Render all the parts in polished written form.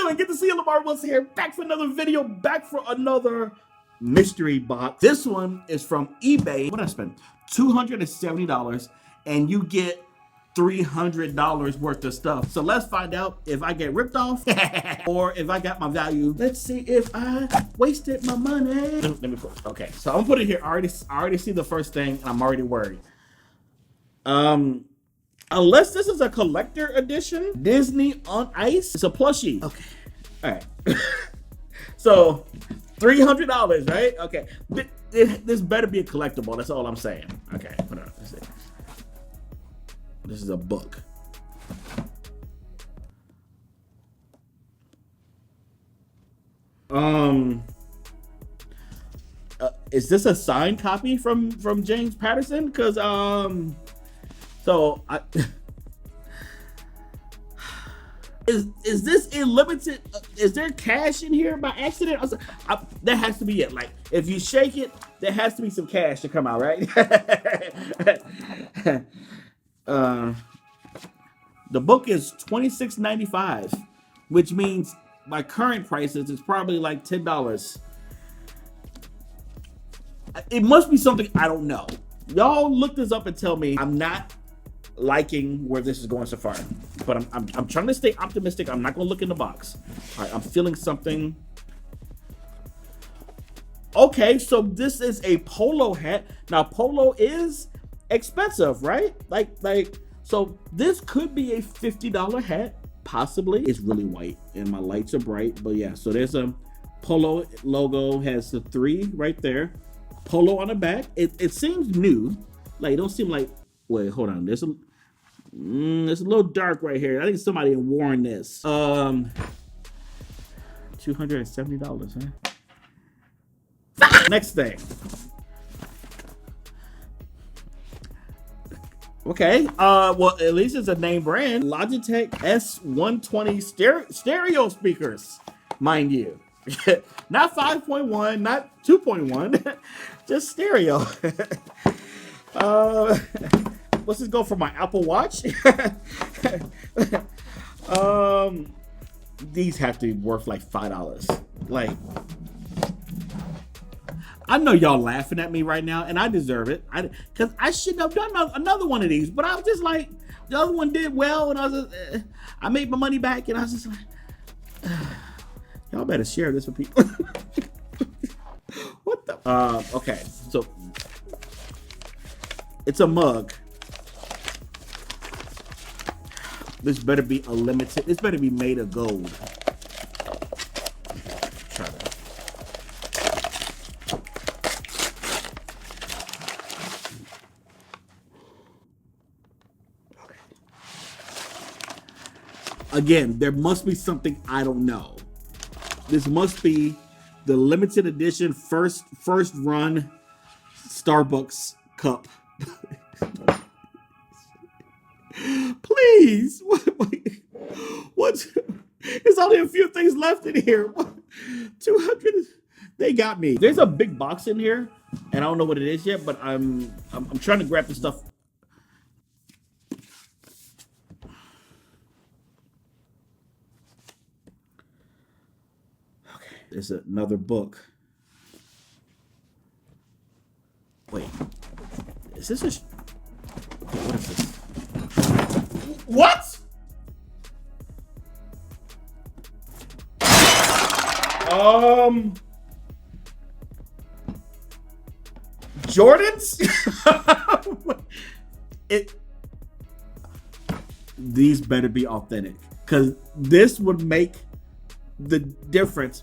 doing? Good to see you, Lamarr once here. Back for another video, back for another mystery box. This one is from eBay. What did I spend? $270, and you get $300 worth of stuff. So let's find out if I get ripped off or if I got my value. Let's see if I wasted my money. Let me put, okay, so I'm gonna put it here. I already see the first thing and I'm already worried. Unless this is a collector edition, Disney on Ice. It's a plushie. Okay, all right. So $300, right? Okay, this better be a collectible. That's all I'm saying. Okay, hold on. Let's see. This is a book. Is this a signed copy from James Patterson? Because so I is this unlimited? Is there cash in here by accident? That has to be it. Like if you shake it, there has to be some cash to come out, right? The book is $26.95, which means by current prices, it's probably like $10. It must be something I don't know. Y'all look this up and tell me. I'm not liking where this is going so far, but I'm trying to stay optimistic. I'm not gonna look in the box. All right, I'm feeling something. Okay, so this is a polo hat. Now polo is expensive, right? Like so this could be a $50 hat, possibly. It's really white and my lights are bright, but yeah, so there's a polo logo, has the 3 right there. Polo on the back. It seems new. Like it don't seem like, wait, hold on. There's a little dark right here. I think somebody had worn this. $270, huh? Next thing. Okay, well, at least it's a name brand. Logitech S120 stereo speakers, mind you. Not 5.1, not 2.1, just stereo. Let's just go for my Apple Watch. These have to be worth like $5. Like, I know y'all laughing at me right now, and I deserve it. Because I shouldn't have done another one of these, but I was just like, the other one did well, and I was just, I made my money back, and I was just like, y'all better share this with people. What the? Okay, so it's a mug. This better be a limited. This better be made of gold. Try that. Again, there must be something I don't know. This must be the limited edition first run Starbucks cup. Please, what? There's only a few things left in here. 200. They got me. There's a big box in here, and I don't know what it is yet. But I'm trying to grab the stuff. There's another book. Wait, is this a? Okay, what is this? What? Jordans? These better be authentic, because this would make the difference.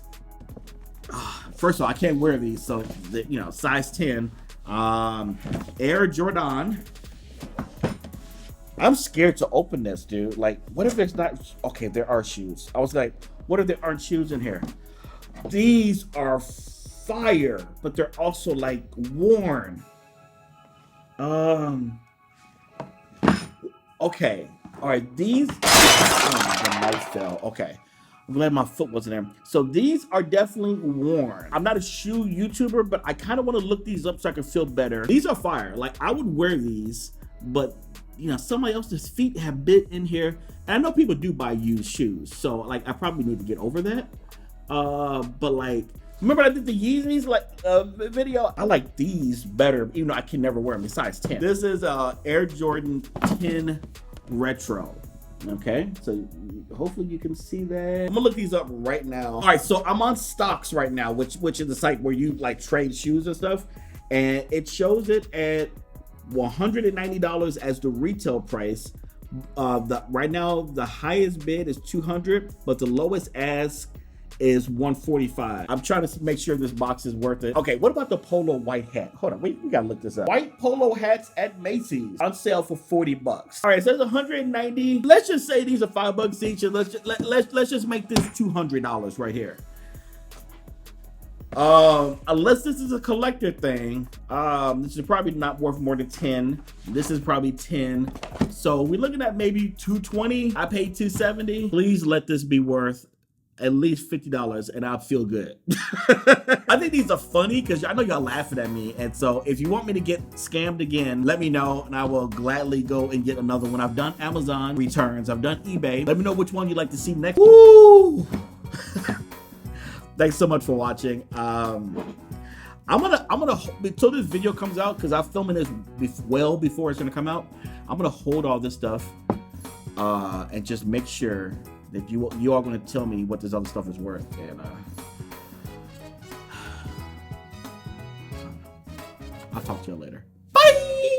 First of all, I can't wear these, so size 10. Air Jordan. I'm scared to open this, dude. Like, what if there's not? Okay, there are shoes. I was like, what if there aren't shoes in here? These are fire, but they're also like worn. Okay, all right. These. Oh, the knife fell. Okay. I'm glad my foot wasn't there. So these are definitely worn. I'm not a shoe YouTuber, but I kind of want to look these up so I can feel better. These are fire. Like, I would wear these, but you know, somebody else's feet have been in here. And I know people do buy used shoes, so like I probably need to get over that. But like, remember I did the Yeezys like video? I like these better, even though I can never wear them. Besides 10. This is Air Jordan 10 Retro. Okay, so hopefully you can see that. I'm gonna look these up right now. All right, so I'm on Stocks right now, which is the site where you like trade shoes and stuff, and it shows it at $190 as the retail price. Right now the highest bid is $200, but the lowest ask is $145. I'm trying to make sure this box is worth it. Okay, what about the polo white hat? Hold on, we gotta look this up. White polo hats at Macy's on sale for $40. All right, it says 190. Let's just say these are $5 each, and let's just make this $200 right here. Unless this is a collector thing, this is probably not worth more than 10. This is probably 10. So we're looking at maybe 220. I paid 270. Please let this be worth at least $50 and I'll feel good. I think these are funny because I know y'all laughing at me. And so if you want me to get scammed again, let me know and I will gladly go and get another one. I've done Amazon returns. I've done eBay. Let me know which one you'd like to see next. Woo! Thanks so much for watching. I'm gonna until this video comes out, because I'm filming this well before it's gonna come out. I'm gonna hold all this stuff and just make sure that you are gonna tell me what this other stuff is worth. And I'll talk to you later.